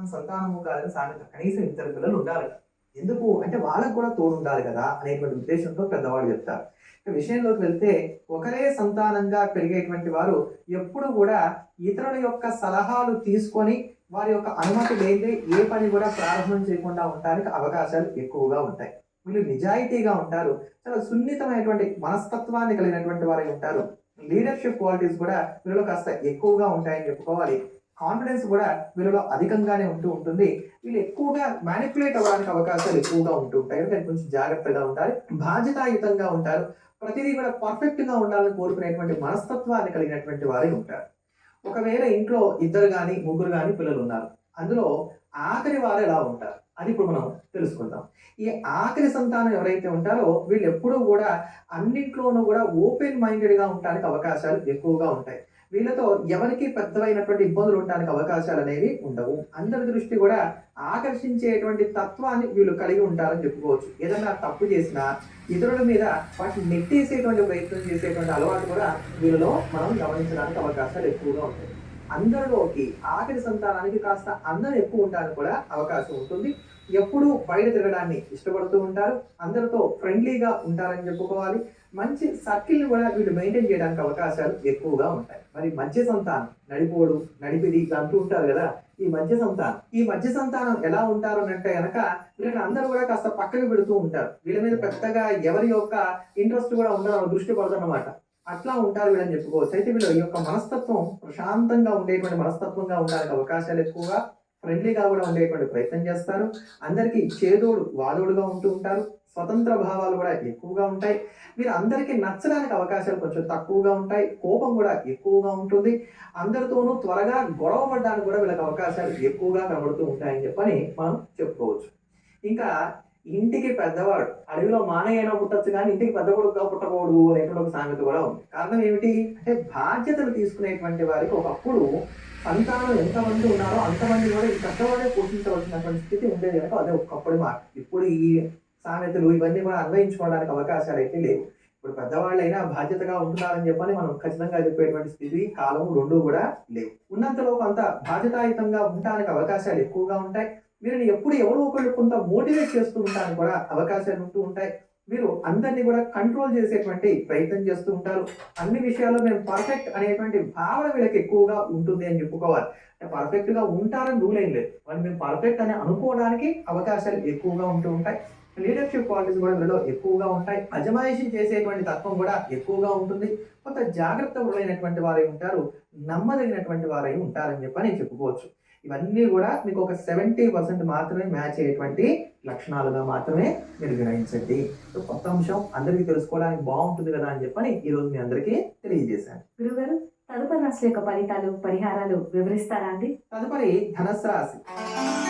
సంతానము కాదని సామెత. కనీసం ఇద్దరు పిల్లలు ఉండాలి. ఎందుకు అంటే వాళ్ళకి కూడా తోడుండాలి కదా! అనేటువంటి ఉద్దేశ్యంతో పెద్దవాళ్ళు చెప్తారు. ఇక విషయంలోకి వెళ్తే ఒకరే సంతానంగా పెరిగేటువంటి వారు ఎప్పుడు గూడా ఇతరుల యొక్క సలహాలు తీసుకొని వారి యొక్క అనుమతి లేనిదే ఏ పని కూడా ప్రారంభం చేయకుండా ఉండటానికి అవకాశాలు ఎక్కువగా ఉంటాయి. వీళ్ళు నిజాయితీగా ఉంటారు. చాలా సున్నితమైనటువంటి మనస్తత్వాన్ని కలిగినటువంటి వారై ఉంటారు. లీడర్‌షిప్ క్వాలిటీస్ కూడా వీళ్ళలో కాస్త ఎక్కువగా ఉంటాయని చెప్పుకోవాలి. కాన్ఫిడెన్స్ కూడా వీళ్ళలో అధికంగానే ఉంటూ ఉంటుంది. వీళ్ళు ఎక్కువగా మానిప్యులేట్ అవ్వడానికి అవకాశాలు ఎక్కువగా ఉంటూ ఉంటాయి. కనుక కొంచెం జాగ్రత్తగా ఉండాలి. బాధ్యతాయుతంగా ఉంటారు. ప్రతిదీ కూడా పర్ఫెక్ట్‌గా ఉండాలని కోరుకునేటువంటి మనస్తత్వాన్ని కలిగినటువంటి వారై ఉంటారు. ఒకవేళ ఇంట్లో ఇద్దరు గాని, ముగ్గురు గాని పిల్లలున్నారు. అందులో ఆఖరి వారు ఎలా ఉంటారు? అది ఇప్పుడు మనం తెలుసుకుందాం. ఈ ఆఖరి సంతానం ఎవరైతే ఉంటారో వీళ్ళెప్పుడూ గూడా అన్నిట్లోనూ గూడా ఓపెన్ మైండెడ్‌గా ఉండటానికి అవకాశాలు ఎక్కువగా ఉంటాయి. వీళ్ళతో ఎవరికీ పెద్దవైనటువంటి ఇబ్బందులు ఉండటానికి అవకాశాలనేవి ఉండవు. అందరి దృష్టి గూడా ఆకర్షించేటువంటి తత్వాన్ని వీళ్ళు కలిగి ఉంటారని చెప్పుకోవచ్చు. ఏదన్నా తప్పు చేసినా ఇతరుల మీద వాటిని నెట్టేసేటువంటి ప్రయత్నం చేసేటువంటి అలవాటు కూడా వీళ్ళలో మనం గమనించడానికి అవకాశాలు ఎక్కువగా ఉంటాయి. అందరిలోకి ఆఖరి సంతానానికి కాస్త అందం ఎక్కువ ఉండడానికి కూడా అవకాశం ఉంటుంది. ఎప్పుడూ బయట తిరగడాన్ని ఇష్టపడుతూ ఉంటారు. అందరితో ఫ్రెండ్లీగా ఉంటారని చెప్పుకోవాలి. మంచి సర్కిల్‌ని కూడా వీళ్ళు మెయింటైన్ చేయడానికి అవకాశాలు ఎక్కువగా ఉంటాయి. మరి మధ్య సంతానం, నడిపోడు, నడిపిది ఇలా అంటూ ఉంటారు గదా! ఈ మధ్య సంతానం ఎలా ఉంటారు అనంటే గనక వీళ్ళని అందరూ కూడా కాస్త పక్కకి పెడుతూ ఉంటారు. వీళ్ళ మీద పెద్దగా ఎవరి యొక్క ఇంట్రెస్ట్ కూడా ఉండదు, దృష్టి పడదన్నమాట. అట్లా ఉంటారు వీళ్ళని చెప్పుకోవచ్చు. అయితే వీళ్ళ యొక్క మనస్తత్వం ప్రశాంతంగా ఉండేటువంటి మనస్తత్వంగా ఉండడానికి అవకాశాలు ఎక్కువగా. ఫ్రెండ్లీగా కూడా ఉండేటువంటి ప్రయత్నం చేస్తారు. అందరికీ చేదోడు వాదోడుగా ఉంటూ ఉంటారు. స్వతంత్ర భావాలు కూడా ఎక్కువగా ఉంటాయి. వీరు అందరికీ నచ్చడానికి అవకాశాలు కొంచెం తక్కువగా ఉంటాయి. కోపం కూడా ఎక్కువగా ఉంటుంది. అందరితోనూ త్వరగా గొడవ పడడానికి కూడా వీళ్ళకి అవకాశాలు ఎక్కువగా కనబడుతూ ఉంటాయని చెప్పని మనం చెప్పుకోవచ్చు. ఇంకా ఇంటికి పెద్దవాడు. అడవిలో మానయ్య అయినా పుట్టొచ్చు గానీ ఇంటికి పెద్ద కొడుకుగా పుట్టకూడదు అనేటువంటి ఒక సామెత కూడా ఉంది. కారణం ఏమిటి? అంటే బాధ్యతలు తీసుకునేటువంటి వారికి ఒకప్పుడు సంతానం ఎంతమంది ఉన్నారో అంతమంది కూడా ఈ పెద్దవాడే పోషించవలసినటువంటి స్థితి ఉండేది గనక అదే ఒకప్పటి మాట. ఇప్పుడు ఈ సామెతలు ఇవన్నీ కూడా అన్వయించుకోవడానికి అవకాశాలైతే లేవు. ఇప్పుడు పెద్దవాళ్ళైనా బాధ్యతగా ఉంటున్నారని చెప్పని మనం ఖచ్చితంగా చెప్పేటువంటి స్థితి, కాలము 2 కూడా లేవు. ఉన్నంతలో కొంత బాధ్యతాయుతంగా ఉండటానికి అవకాశాలు ఎక్కువగా ఉంటాయి. వీరిని ఎప్పుడు ఎవరో ఒకళ్ళు కొంత మోటివేట్ చేస్తూ ఉండడానికి కూడా అవకాశాలు ఉంటూ ఉంటాయి. వీరు అందరిని కూడా కంట్రోల్ చేసేటువంటి ప్రయత్నం చేస్తూ ఉంటారు. అన్ని విషయాల్లో మేము పర్ఫెక్ట్ అనేటువంటి భావన వీళ్ళకి ఎక్కువగా ఉంటుంది అని చెప్పుకోవాలి. అంటే పర్ఫెక్ట్‌గా ఉంటారని రూల్ ఏం లేదు. వాళ్ళు మేము పర్ఫెక్ట్ అని అనుకోవడానికి అవకాశాలు ఎక్కువగా ఉంటూ ఉంటాయి. లీడర్‌షిప్ క్వాలిటీస్ కూడా వీళ్ళలో ఎక్కువగా ఉంటాయి. అజమాయిషీ చేసేటువంటి తత్వం కూడా ఎక్కువగా ఉంటుంది. కొంత జాగ్రత్త పరులైనటువంటి వారై ఉంటారు. నమ్మదగినటువంటి వారై ఉంటారని చెప్పని చెప్పుకోవచ్చు. ఇవన్నీ కూడా మీకు ఒక 70% మాత్రమే మ్యాచ్ అయ్యేటువంటి లక్షణాలుగా మాత్రమే మీరు గ్రహించండి. సో కొత్త అంశం అందరికీ తెలుసుకోవడానికి బావుంటుంది కదా అని చెప్పని ఈరోజు మీ అందరికీ తెలియజేశాను. గురుగారు, తదుపరి రాశి యొక్క ఫలితాలు, పరిహారాలు వివరిస్తారా అండి? తదుపరి ధనస్సు రాశి.